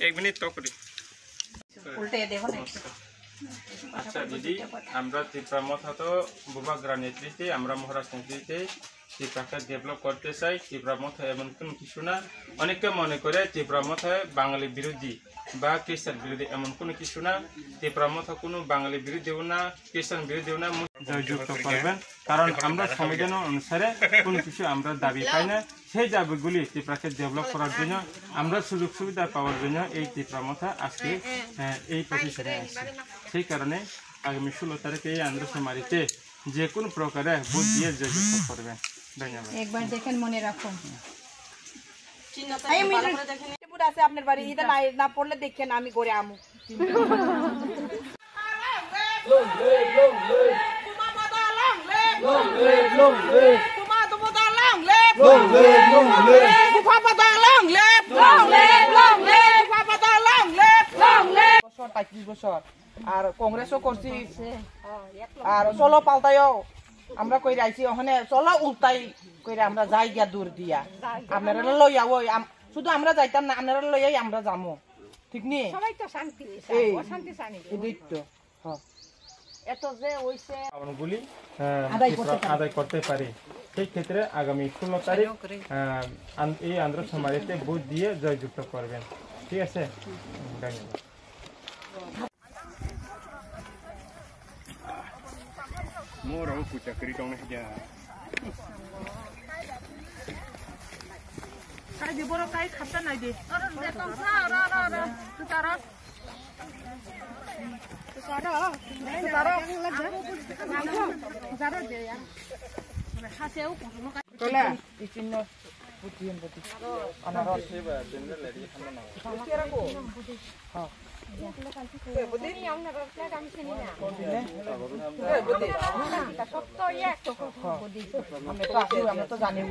एक मिनट तो करी उल्टे देखो ना। আচ্ছা দিদি, আমরা ত্রিপুরা মতো বুবাগ্রা নেতৃত্বে আমরা মহারাজ নেতৃত্বে ত্রিপুরাকে ডেভেলপ করতে চাই। ত্রিপুরা মতো এমন কোনো কিছু না। অনেকে মনে করে ত্রিপুরা মতো বাঙালি বিরোধী বা খ্রিস্টান বিরোধী, এমন কোনো কিছু না। ত্রিপুরা মতো কোনো বাঙালি বিরোধীও না, খ্রিস্টান বিরোধীও না। জয়যুক্ত করবেন, কারণ আমরা সংবিধান অনুসারে কোনো কিছু আমরা দাবি পাই না। সেই দাবিগুলি ত্রিপুরাকে ডেভেলপ করার জন্য, আমরা সুযোগ সুবিধা পাওয়ার জন্য এই ত্রিপুরা মতো আজকে এই প্রতিষ্ঠানে আসছে। সেই কারণে আগামী 16 তারিখে এই আন্দ্রসমারিতে যে কোনো প্রকারে ভোট দিয়ে জয়যুক্ত করবেন। ধন্যবাদ। একবার দেখেন, মনে রাখুন। আপনার বাড়ি এটা না পড়লে দেখেন আমি করে আমু। বছর আর কংগ্রেসও করছি, আর চলো পাল্টাইও আমরা কইরা আইছি। ওখানে চলো উল্টাই কইরা আমরা যাই গিয়া দূর দিয়া। আপনারা লইয়া ওই শুধু আমরা যাইতাম না, আপনারা লইয়াই আমরা যামো। ঠিক নি? সবাই তো শান্তি, অশান্তি চাই না। এই তো এত যে হইছে আদায়গুলি আদায় করতে পারি। সেই ক্ষেত্রে আগামী 16 তারিখ এই আন্দ্রসমারিতে ভোট দিয়ে জয়যুক্ত করবেন। ঠিক আছে, ধন্যবাদ। Mora aku cakri dong aja. Kai di boro kai khata nai di. Ara dekam sa ara tu tara. Tu tara. Tara de ya. Haseu kono kai. Kola isinno putian putih. Anaros. Kira ko. Ha. আমরা তো জানি